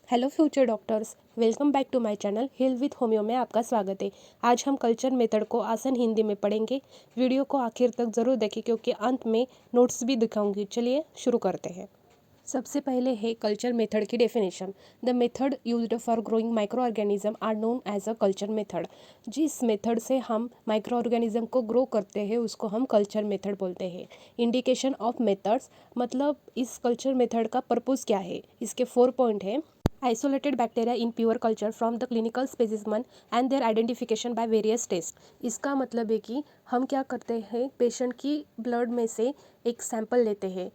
Hello future doctors, welcome back to my channel heal with homeo में आपका स्वागत है। आज हम कल्चर मेथड को आसान हिंदी में पढ़ेंगे। वीडियो को आखिर तक ज़रूर देखें क्योंकि अंत में नोट्स भी दिखाऊंगी। चलिए शुरू करते हैं। सबसे पहले है कल्चर मेथड की definition. The method used for growing micro organism are known as a culture method. जिस मेथड से हम माइक्रो ऑर्गेनिज्म को ग्रो करते हैं उसको हम कल्चर मेथड बोलते हैं। इंडिकेशन ऑफ मेथड्स, मतलब इस कल्चर मेथड का पर्पस क्या है। इसके 4 पॉइंट है। Isolated bacteria in pure culture from the clinical specimen and their identification by various test. इसका मतलब है कि हम क्या करते हैं, पेशेंट की ब्लड में से एक सैंपल लेते हैं।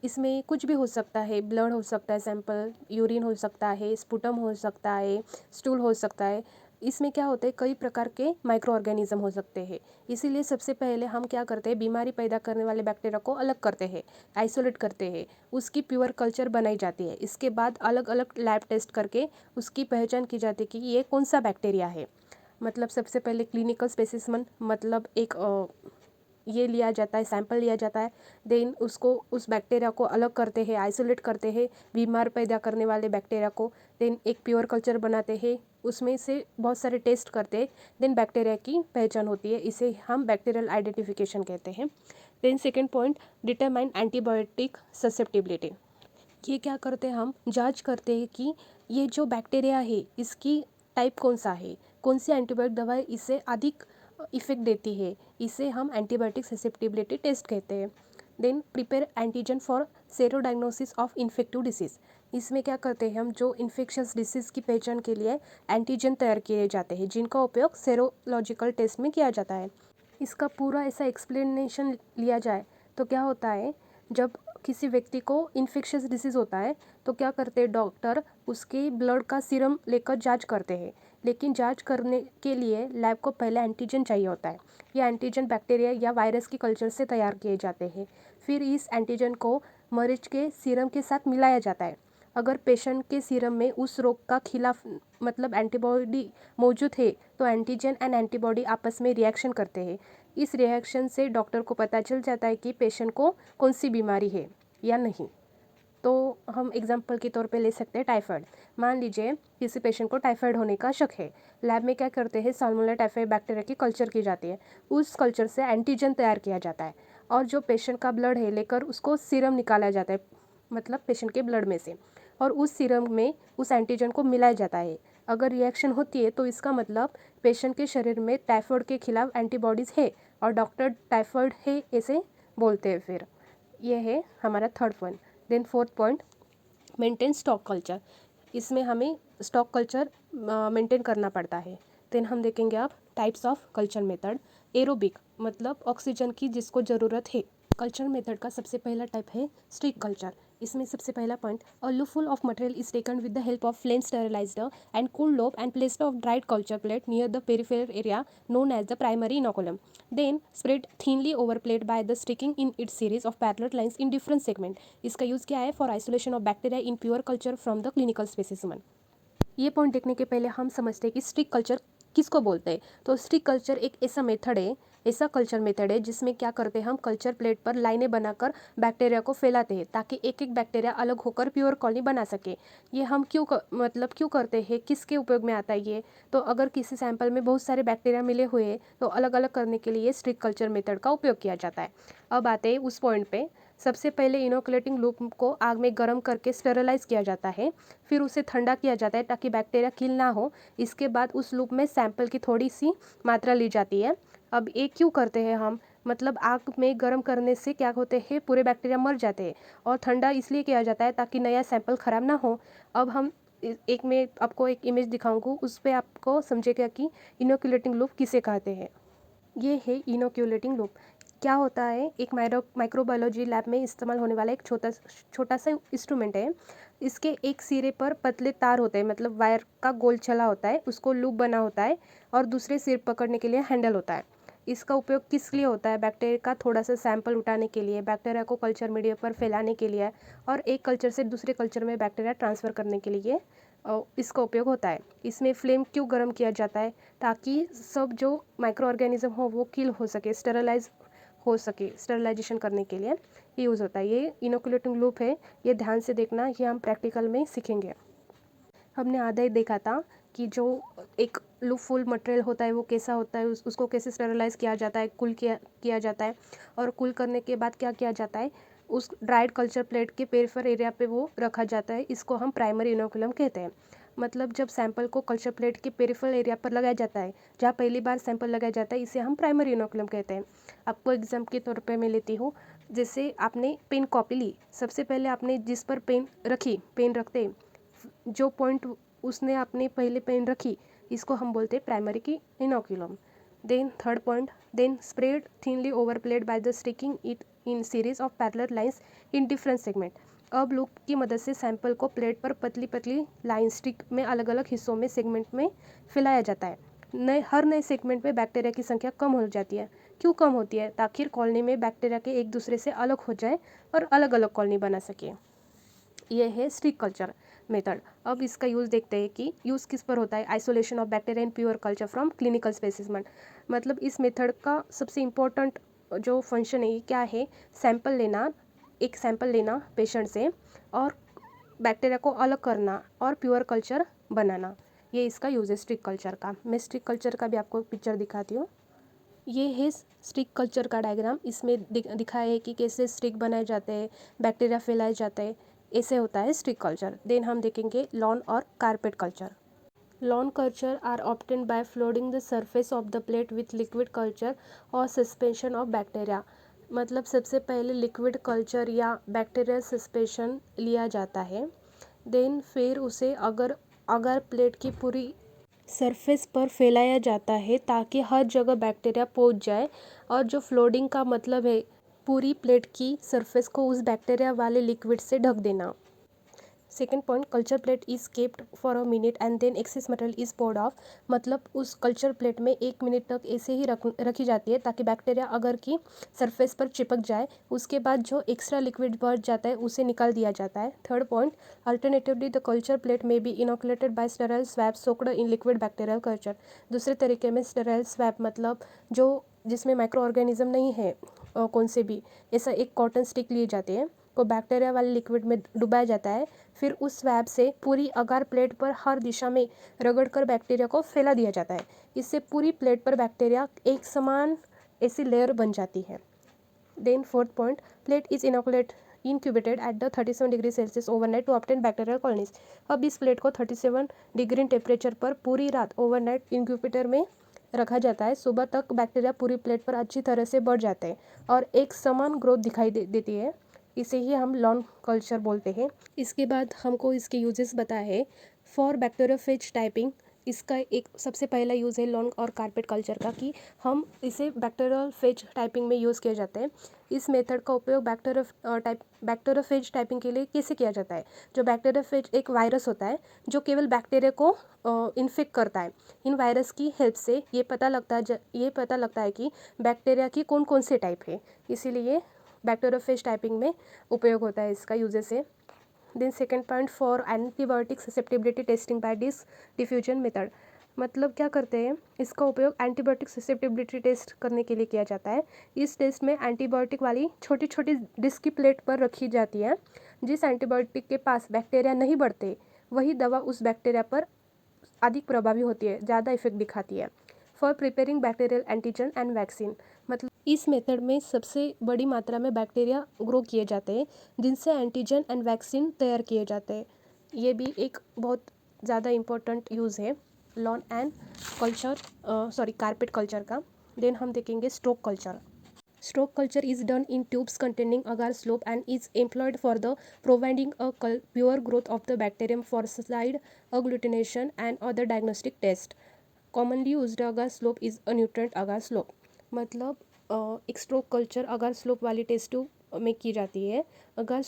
इसमें कुछ भी हो सकता है, ब्लड हो सकता है, सैंपल यूरिन हो सकता है, स्पुटम हो सकता है, स्टूल हो सकता है। इसमें क्या होता है, कई प्रकार के माइक्रो ऑर्गेनिज्म हो सकते हैं। इसीलिए सबसे पहले हम क्या करते हैं, बीमारी पैदा करने वाले बैक्टीरिया को अलग करते हैं, आइसोलेट करते हैं, उसकी प्योर कल्चर बनाई जाती है। इसके बाद अलग अलग लैब टेस्ट करके उसकी पहचान की जाती है कि ये कौन सा बैक्टीरिया है। मतलब सबसे पहले क्लिनिकल स्पेसिमन, मतलब एक ये लिया जाता है, सैंपल लिया जाता है। देन उसको, उस बैक्टीरिया को अलग करते हैं, आइसोलेट करते हैं बीमार पैदा करने वाले बैक्टीरिया को। देन एक प्योर कल्चर बनाते हैं, उसमें से बहुत सारे टेस्ट करते हैं। देन बैक्टीरिया की पहचान होती है, इसे हम बैक्टीरियल आइडेंटिफिकेशन कहते हैं। Then second point, determine antibiotic susceptibility. ये क्या करते हैं, हम जांच करते हैं कि ये जो बैक्टीरिया है इसकी टाइप कौन सा है, कौन सी एंटीबायोटिक दवा इसे अधिक इफेक्ट देती है। इसे हम एंटीबायोटिक ससेप्टिबिलिटी टेस्ट कहते हैं। Then prepare antigen for serodiagnosis of infective disease. इसमें क्या करते हैं, हम जो इन्फेक्शस डिसीज़ की पहचान के लिए एंटीजन तैयार किए जाते हैं, जिनका उपयोग सेरोलॉजिकल टेस्ट में किया जाता है। इसका पूरा ऐसा एक्सप्लेनेशन लिया जाए तो क्या होता है, जब किसी व्यक्ति को इन्फेक्शियस डिसीज़ होता है तो क्या करते हैं डॉक्टर, उसके ब्लड का सीरम लेकर जांच करते हैं। लेकिन जांच करने के लिए लैब को पहले एंटीजन चाहिए होता है। ये एंटीजन बैक्टीरिया या वायरस की कल्चर से तैयार किए जाते हैं। फिर इस एंटीजन को मरीज के सीरम के साथ मिलाया जाता है। अगर पेशेंट के सीरम में उस रोग का खिलाफ, मतलब एंटीबॉडी मौजूद है, तो एंटीजन एंड एंटीबॉडी आपस में रिएक्शन करते हैं। इस रिएक्शन से डॉक्टर को पता चल जाता है कि पेशेंट को कौन सी बीमारी है या नहीं। तो हम एग्जाम्पल के तौर पे ले सकते हैं टाइफाइड। मान लीजिए किसी पेशेंट को टाइफाइड होने का शक है। लैब में क्या करते हैं, साल्मोनेला टाइफाइड बैक्टीरिया की कल्चर की जाती है। उस कल्चर से एंटीजन तैयार किया जाता है और जो पेशेंट का ब्लड है लेकर उसको सीरम निकाला जाता है, मतलब पेशेंट के ब्लड में से, और उस सीरम में उस एंटीजन को मिलाया जाता है। अगर रिएक्शन होती है तो इसका मतलब पेशेंट के शरीर में टाइफाइड के खिलाफ एंटीबॉडीज़ है और डॉक्टर टाइफाइड है ऐसे बोलते हैं। फिर ये है हमारा third point. Then fourth point, maintain stock culture. इसमें हमें स्टॉक कल्चर मेंटेन करना पड़ता है। देन हम देखेंगे अब types of culture method. Aerobic, मतलब ऑक्सीजन की जिसको ज़रूरत है। कल्चर मेथड का सबसे पहला टाइप है स्ट्रिक कल्चर। इसमें सबसे पहला point, a loopful of material is taken with the help of flame sterilised and cool loop and placed off dried culture plate near the peripheral area known as the primary inoculum. Then spread thinly over plate by the sticking in its series of parallel lines in different segment. इसका use क्या है, for isolation of bacteria in pure culture from the clinical specimen. ये point देखने के पहले हम समझते हैं कि स्ट्रिक कल्चर किसको बोलते हैं। तो स्ट्रिक कल्चर एक ऐसा मेथड है, ऐसा कल्चर मेथड है जिसमें क्या करते हैं, हम कल्चर प्लेट पर लाइनें बनाकर बैक्टीरिया को फैलाते हैं ताकि एक एक बैक्टीरिया अलग होकर प्योर कॉलोनी बना सके। ये हम मतलब क्यों करते हैं, किसके उपयोग में आता है ये। तो अगर किसी सैंपल में बहुत सारे बैक्टीरिया मिले हुए हैं तो अलग अलग करने के लिए स्ट्रिक कल्चर मेथड का उपयोग किया जाता है। अब आते हैं उस पॉइंट पे। सबसे पहले इनोकुलेटिंग लूप को आग में गर्म करके स्टेरलाइज किया जाता है। फिर उसे ठंडा किया जाता है ताकि बैक्टीरिया किल ना हो। इसके बाद उस लूप में सैंपल की थोड़ी सी मात्रा ली जाती है। अब ये क्यों करते हैं हम, मतलब आग में गर्म करने से क्या होते हैं, पूरे बैक्टीरिया मर जाते हैं। और ठंडा इसलिए किया जाता है ताकि नया सैंपल ख़राब ना हो। अब हम एक में आपको एक इमेज दिखाऊंगा, उस पर आपको समझेगा कि इनोकुलेटिंग लूप किसे कहते हैं। ये है इनोक्यूलेटिंग लूप। क्या होता है, एक माइक्रोबायोलॉजी लैब में इस्तेमाल होने वाला एक छोटा सा इंस्ट्रूमेंट है। इसके एक सिरे पर पतले तार होते हैं, मतलब वायर का गोल छला होता है, उसको लूप बना होता है, और दूसरे सिर पकड़ने के लिए हैंडल होता है। इसका उपयोग किस लिए होता है, बैक्टीरिया का थोड़ा सा सैंपल उठाने के लिए, बैक्टीरिया को कल्चर मीडिया पर फैलाने के लिए, और एक कल्चर से दूसरे कल्चर में बैक्टीरिया ट्रांसफ़र करने के लिए इसका उपयोग होता है। इसमें फ्लेम क्यों गर्म किया जाता है, ताकि सब जो माइक्रो ऑर्गेनिज्म हो वो किल हो सके, स्टेरलाइज हो सके। स्टेरलाइजेशन करने के लिए ये यूज़ होता है। ये इनोकुलेटिंग लूप है, ये ध्यान से देखना, ये हम प्रैक्टिकल में सीखेंगे। हमने आधा ही देखा था कि जो एक फुल मटेरियल होता है वो कैसा होता है, उसको कैसे स्टेरलाइज किया जाता है, कूल किया जाता है, और कूल करने के बाद क्या किया जाता है, उस ड्राइड कल्चर प्लेट के पेरिफेरल एरिया पे वो रखा जाता है। इसको हम प्राइमरी इनोकुलम कहते हैं। मतलब जब सैंपल को कल्चर प्लेट के पेरिफेरल एरिया पर लगाया जाता है, जहाँ पहली बार सैंपल लगाया जाता है, इसे हम प्राइमरी इनोकुलम कहते हैं। आपको एग्जाम के तौर पे मैं लेती हूँ। जैसे आपने पेन कॉपी ली, सबसे पहले आपने जिस पर पेन रखी, पेन रखते जो पॉइंट उसने अपने पहले पेन रखी, इसको हम बोलते हैं प्राइमरी की inoculum. Then third point, then spread thinly over plate by the sticking it in series of parallel lines in different segment. अब लूप की मदद से सैंपल को प्लेट पर पतली पतली लाइन स्टिक में अलग अलग हिस्सों में सेगमेंट में फैलाया जाता है। हर नए सेगमेंट में बैक्टीरिया की संख्या कम हो जाती है। क्यों कम होती है? ताकि कॉलोनी में बैक्टीरिया के एक दूसरे से अलग हो जाए और अलग अलग कॉलोनी बना सके। ये है स्टिक कल्चर मेथड। अब इसका यूज़ देखते हैं कि यूज़ किस पर होता है। Isolation of bacteria in pure culture from clinical specimen. मतलब इस मेथड का सबसे इम्पोर्टेंट जो फंक्शन है ये क्या है, सैंपल लेना, एक सैंपल लेना पेशेंट से और बैक्टीरिया को अलग करना और प्योर कल्चर बनाना। ये इसका यूज़ है स्टिक कल्चर का। मैं स्टिक कल्चर का भी आपको पिक्चर दिखाती हूँ। ये है स्टिक कल्चर का डायग्राम। इसमें दिखाया है कि कैसे स्टिक बनाए जाते हैं, बैक्टीरिया फैलाए जाते हैं, ऐसे होता है स्टिक कल्चर। देन हम देखेंगे लॉन और carpet culture. Lawn culture are obtained by flooding the surface of the plate with liquid culture और सस्पेंशन ऑफ बैक्टीरिया। मतलब सबसे पहले लिक्विड कल्चर या बैक्टीरियल सस्पेंशन लिया जाता है। देन फिर उसे अगर अगर प्लेट की पूरी सरफेस पर फैलाया जाता है ताकि हर जगह बैक्टीरिया पहुंच जाए। और जो फ्लोडिंग का मतलब है पूरी प्लेट की सरफेस को उस बैक्टीरिया वाले लिक्विड से ढक देना। Second point, culture plate is kept for a minute and then excess material is poured off. मतलब उस कल्चर प्लेट में 1 मिनट तक ऐसे ही रखी जाती है ताकि बैक्टीरिया अगर की सरफेस पर चिपक जाए, उसके बाद जो एक्स्ट्रा लिक्विड बच जाता है उसे निकाल दिया जाता है। Third point, alternatively the culture plate में be inoculated by sterile swab soaked in liquid bacterial culture. दूसरे तरीके में स्टेराइल स्वैप मतलब जो जिसमें माइक्रो ऑर्गेनिज्म नहीं है, कौन से भी, ऐसा एक कॉटन स्टिक लिए जाते हैं को बैक्टीरिया वाले लिक्विड में डुबाया जाता है। फिर उस स्वैब से पूरी अगार प्लेट पर हर दिशा में रगड़कर बैक्टीरिया को फैला दिया जाता है। इससे पूरी प्लेट पर बैक्टीरिया एक समान ऐसी लेयर बन जाती है। Then fourth point, plate is incubated at the 37 degree Celsius overnight to obtain bacterial colonies. अब इस प्लेट को 37 डिग्री टेम्परेचर पर पूरी रात ओवरनाइट इंक्यूबेटर में रखा जाता है। सुबह तक बैक्टीरिया पूरी प्लेट पर अच्छी तरह से बढ़ जाते हैं और एक समान ग्रोथ दिखाई देती है। इसे ही हम लॉन कल्चर बोलते हैं। इसके बाद हमको इसके यूजेस बताया है। फॉर बैक्टीरियोफेज टाइपिंग, इसका एक सबसे पहला यूज़ है लॉन और कारपेट कल्चर का, कि हम इसे बैक्टीरियोफेज टाइपिंग में यूज़ किया जाता है। इस मेथड का उपयोग बैक्टीरियोफेज टाइपिंग के लिए कैसे किया जाता है। जो बैक्टीरियोफेज एक वायरस होता है जो केवल बैक्टीरिया को इन्फेक्ट करता है। इन वायरस की हेल्प से ये पता लगता है कि बैक्टीरिया की कौन कौन से टाइप है, इसीलिए बैक्टीरियोफेज टाइपिंग में उपयोग होता है इसका यूजेस है। Then second point, for antibiotic susceptibility testing by diffusion method. मतलब क्या करते हैं, इसका उपयोग एंटीबायोटिक ससेप्टिबिलिटी टेस्ट करने के लिए किया जाता है। इस टेस्ट में एंटीबायोटिक वाली छोटी छोटी डिस्क की प्लेट पर रखी जाती है। जिस एंटीबायोटिक के पास बैक्टीरिया नहीं बढ़ते वही दवा उस बैक्टीरिया पर अधिक प्रभावी होती है, ज़्यादा इफेक्ट दिखाती है। For preparing bacterial antigen and vaccine, मतलब इस मेथड में सबसे बड़ी मात्रा में बैक्टीरिया ग्रो किए जाते हैं जिनसे एंटीजन एंड वैक्सीन तैयार किए जाते हैं। ये भी एक बहुत ज़्यादा इम्पोर्टेंट यूज़ है लॉन एंड कारपेट कल्चर का। देन हम देखेंगे stroke culture. Stroke culture is done in tubes containing agar slope and is employed for the providing a pure growth of the bacterium for slide agglutination and other diagnostic test. Commonly used agar slope is a nutrient agar slope। मतलब एक stroke culture अगर slope वाली test tube में की जाती है। अगर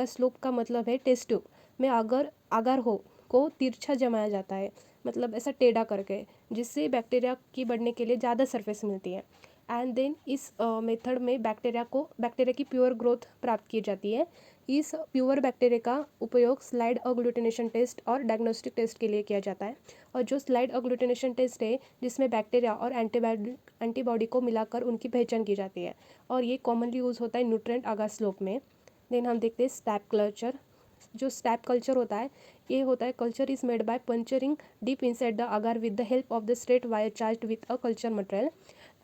slope का मतलब है टेस्ट ट्यूब में अगर हो को तिरछा जमाया जाता है, मतलब ऐसा टेढ़ा करके, जिससे बैक्टीरिया की बढ़ने के लिए ज़्यादा सरफेस मिलती है। एंड देन इस मेथड में बैक्टीरिया की प्योर ग्रोथ प्राप्त की जाती है। इस प्योर बैक्टीरिया का उपयोग स्लाइड अग्लूटिनेशन टेस्ट और डायग्नोस्टिक टेस्ट के लिए किया जाता है। और जो स्लाइड अग्लूटिनेशन टेस्ट है जिसमें बैक्टीरिया और एंटीबॉडी को मिलाकर उनकी पहचान की जाती है, और ये कॉमनली यूज़ होता है न्यूट्रिएंट अगार स्लोप में। देन हम देखते हैं स्टैप कल्चर। जो स्टैप कल्चर होता है, ये होता है culture is made by puncturing deep inside the agar with the help of the straight wire charged with a culture material.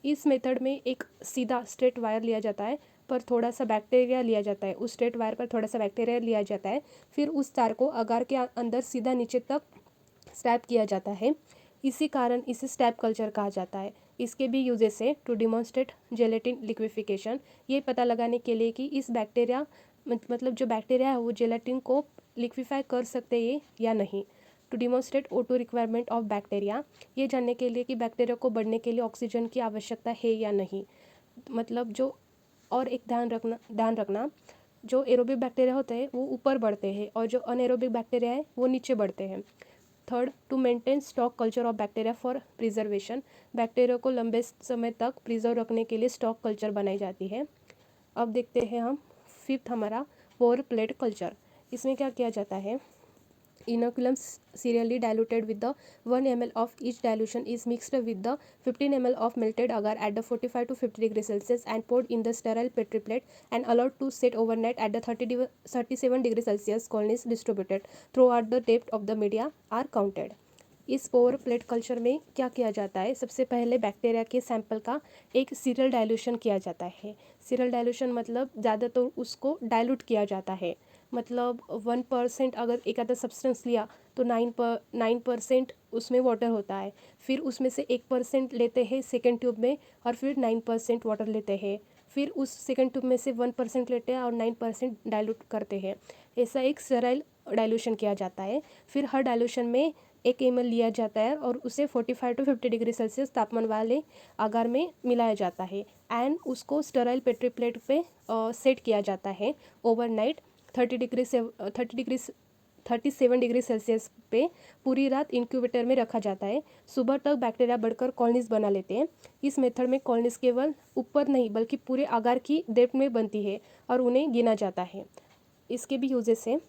इस मेथड में एक सीधा स्ट्रेट वायर लिया जाता है, पर थोड़ा सा बैक्टीरिया लिया जाता है, उस स्ट्रेट वायर पर थोड़ा सा बैक्टीरिया लिया जाता है, फिर उस तार को अगार के अंदर सीधा नीचे तक स्टैप किया जाता है। इसी कारण इसे स्टैप कल्चर कहा जाता है। इसके भी यूजेस है टू डिमॉन्स्ट्रेट जेलेटिन लिक्विफिकेशन, ये पता लगाने के लिए कि इस बैक्टीरिया मतलब जो बैक्टीरिया है वो जेलेटिन को लिक्विफाई कर सकते हैं या नहीं। To demonstrate O2 requirement of bacteria, ये जानने के लिए कि बैक्टीरिया को बढ़ने के लिए ऑक्सीजन की आवश्यकता है या नहीं। मतलब जो और एक ध्यान रखना जो एरोबिक बैक्टीरिया होते हैं वो ऊपर बढ़ते हैं और जो अनएरोबिक बैक्टीरिया है वो नीचे बढ़ते हैं। Third, to maintain stock culture of bacteria for preservation, bacteria को लंबे समय तक प्रिजर्व रखने के लिए स्टॉक कल्चर बनाई जाती है। अब देखते हैं हम फिफ्थ हमारा पोर प्लेट कल्चर। इसमें क्या किया जाता है, inoculum serially diluted with the 1 ml of each dilution is mixed with the 15 ml of melted agar at the 45 to 50 degrees Celsius and poured in the sterile petri plate and allowed to set overnight at the 37 degrees Celsius. Colonies distributed throughout the depth of the media are counted. इस पोर plate culture में क्या किया जाता है, सबसे पहले bacteria के sample का एक सीरियल डाइल्यूशन किया जाता है। सीरियल डाइल्यूशन मतलब ज़्यादातर उसको डाइल्यूट किया जाता है, मतलब 1% अगर एक आधा सब्सटेंस लिया तो 9% उसमें वाटर होता है, फिर उसमें से 1% लेते हैं सेकेंड ट्यूब में और फिर 9% वाटर लेते हैं, फिर उस सेकेंड ट्यूब में से 1% लेते हैं और 9% डाइल्यूट करते हैं। ऐसा एक स्टेराइल डाइल्यूशन किया जाता है। फिर हर डाइल्यूशन में 1 ml लिया जाता है और उसे 45 टू 50 डिग्री सेल्सियस तापमान वाले आगार में मिलाया जाता है एंड उसको स्टेराइल पेट्री प्लेट पे सेट किया जाता है ओवरनाइट 37 डिग्री सेल्सियस पे पूरी रात इंक्यूबेटर में रखा जाता है। सुबह तक बैक्टीरिया बढ़कर कॉलोनीज बना लेते हैं। इस मेथड में कॉलोनीज केवल ऊपर नहीं बल्कि पूरे आगार की डेप्थ में बनती है और उन्हें गिना जाता है। इसके भी यूजेस हैं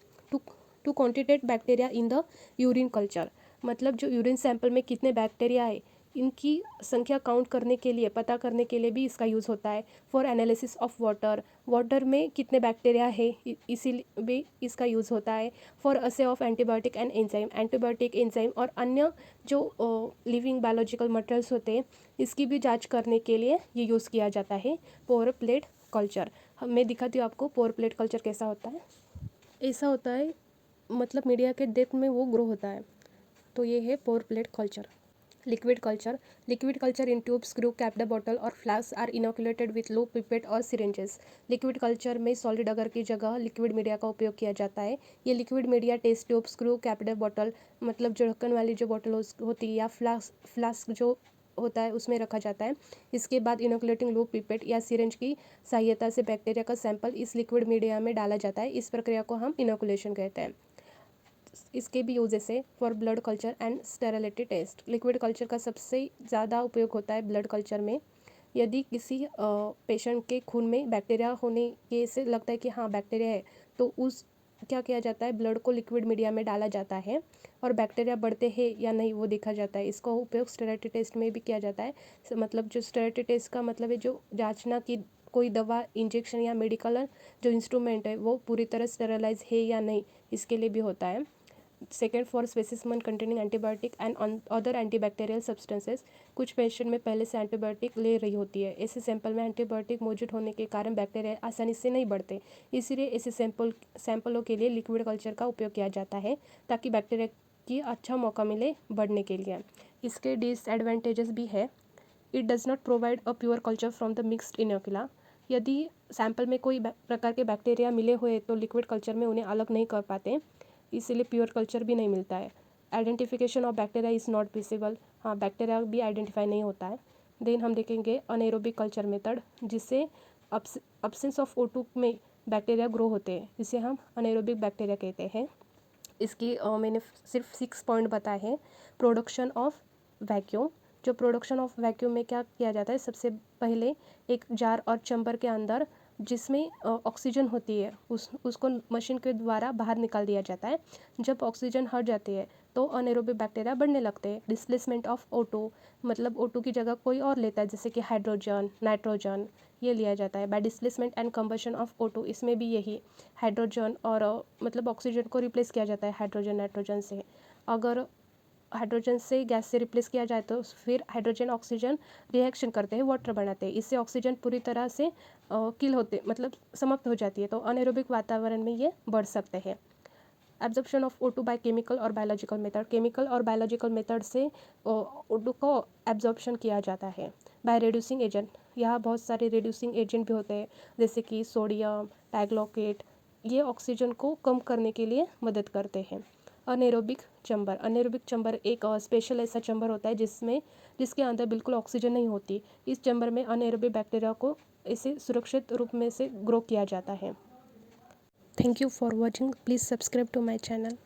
to quantitate bacteria in the urine culture, मतलब जो यूरिन सैंपल में कितने बैक्टीरिया है इनकी संख्या काउंट करने के लिए, पता करने के लिए भी इसका यूज़ होता है। फॉर एनालिसिस ऑफ वाटर में कितने बैक्टीरिया है इसीलिए भी इसका यूज़ होता है। फॉर असे of antibiotic and antibiotic enzyme और अन्य जो लिविंग बायोलॉजिकल मटेरियल्स होते हैं इसकी भी जांच करने के लिए ये यूज़ किया जाता है पोर प्लेट कल्चर। मैं दिखाती हूँ आपको पोर प्लेट कल्चर कैसा होता है। ऐसा होता है, मतलब मीडिया के डेप्थ में वो ग्रो होता है। तो ये है pour plate culture. Liquid culture in tube screw capped bottle और flask are inoculated with low pipette और सिरिंजेस। लिक्विड कल्चर में सॉलिड अगर की जगह लिक्विड मीडिया का उपयोग किया जाता है। ये liquid media test tube screw capped bottle, मतलब जो ढक्कन वाली जो बॉटल होती है या फ्लास्क जो होता है उसमें रखा जाता है। इसके बाद इनोकुलेटिंग लूप पिपेट या सिरिंज की सहायता से बैक्टीरिया का सैंपल इस लिक्विड मीडिया में डाला जाता है। इस प्रक्रिया को हम इनोकुलेशन कहते हैं। इसके भी यूजेस है for blood culture and sterility test. Liquid culture का सबसे ज़्यादा उपयोग होता है ब्लड कल्चर में। यदि किसी पेशेंट के खून में बैक्टीरिया होने के से लगता है कि हाँ बैक्टीरिया है, तो उस क्या किया जाता है, ब्लड को लिक्विड मीडिया में डाला जाता है और बैक्टीरिया बढ़ते हैं या नहीं वो देखा जाता है। इसका उपयोग स्टेरिलिटी टेस्ट में भी किया जाता है। मतलब जो स्टेरिलिटी टेस्ट का मतलब है जो जांचना कि कोई दवा, इंजेक्शन या मेडिकल जो इंस्ट्रूमेंट है वो पूरी तरह स्टेरलाइज है या नहीं, इसके लिए भी होता है। Second, for specimen containing antibiotic and other antibacterial substances. कुछ पेशेंट में पहले से एंटीबायोटिक ले रही होती है। ऐसे सैंपल में एंटीबायोटिक मौजूद होने के कारण बैक्टीरिया आसानी से नहीं बढ़ते, इसीलिए ऐसे सैंपलों के लिए लिक्विड कल्चर का उपयोग किया जाता है ताकि बैक्टीरिया की अच्छा मौका मिले बढ़ने के लिए। इसके डिसएडवांटेजेस भी है। It does not provide a pure culture from the mixed inocula. यदि सैंपल में कोई प्रकार के बैक्टीरिया मिले हुए तो लिक्विड कल्चर में उन्हें अलग नहीं कर पाते, इसीलिए प्योर कल्चर भी नहीं मिलता है। Identification of bacteria is not visible, हाँ बैक्टीरिया भी आइडेंटिफाई नहीं होता है। देन हम देखेंगे अनएरोबिक कल्चर मेथड, जिससे अब्सेंस ऑफ O2 में बैक्टीरिया ग्रो होते हैं, जिसे हम अनएरोबिक बैक्टीरिया कहते हैं। इसकी मैंने सिर्फ 6 पॉइंट बताए हैं। प्रोडक्शन ऑफ वैक्यूम, जो प्रोडक्शन ऑफ वैक्यूम में क्या किया जाता है, सबसे पहले एक जार और चैम्बर के अंदर जिसमें ऑक्सीजन होती है उसको मशीन के द्वारा बाहर निकाल दिया जाता है। जब ऑक्सीजन हट जाती है तो अनएरोबिक बैक्टीरिया बढ़ने लगते हैं। डिस्प्लेसमेंट ऑफ O2, मतलब O2 की जगह कोई और लेता है, जैसे कि हाइड्रोजन, नाइट्रोजन ये लिया जाता है। Bye displacement and combustion of O2, इसमें भी यही हाइड्रोजन और मतलब ऑक्सीजन को रिप्लेस किया जाता है हाइड्रोजन नाइट्रोजन से। अगर हाइड्रोजन से गैस से रिप्लेस किया जाए तो फिर हाइड्रोजन ऑक्सीजन रिएक्शन करते हैं, वाटर बनाते हैं। इससे ऑक्सीजन पूरी तरह से किल होते मतलब समाप्त हो जाती है, तो अनएरोबिक वातावरण में ये बढ़ सकते हैं। Absorption of O2 by chemical और बायोलॉजिकल मेथड, केमिकल और बायोलॉजिकल मेथड से O2 को एब्जॉर्प्शन किया जाता है। बाय रिड्यूसिंग एजेंट, यहाँ बहुत सारे रिड्यूसिंग एजेंट भी होते हैं जैसे कि सोडियम टाइग्लोकेट, ये ऑक्सीजन को कम करने के लिए मदद करते हैं। अनएरोबिक चैम्बर, अनएरोबिक चैम्बर एक स्पेशल ऐसा चैम्बर होता है जिसके अंदर बिल्कुल ऑक्सीजन नहीं होती। इस चैम्बर में अनएरोबिक बैक्टीरिया को इसे सुरक्षित रूप में से ग्रो किया जाता है। Thank you for watching. Please subscribe to my channel.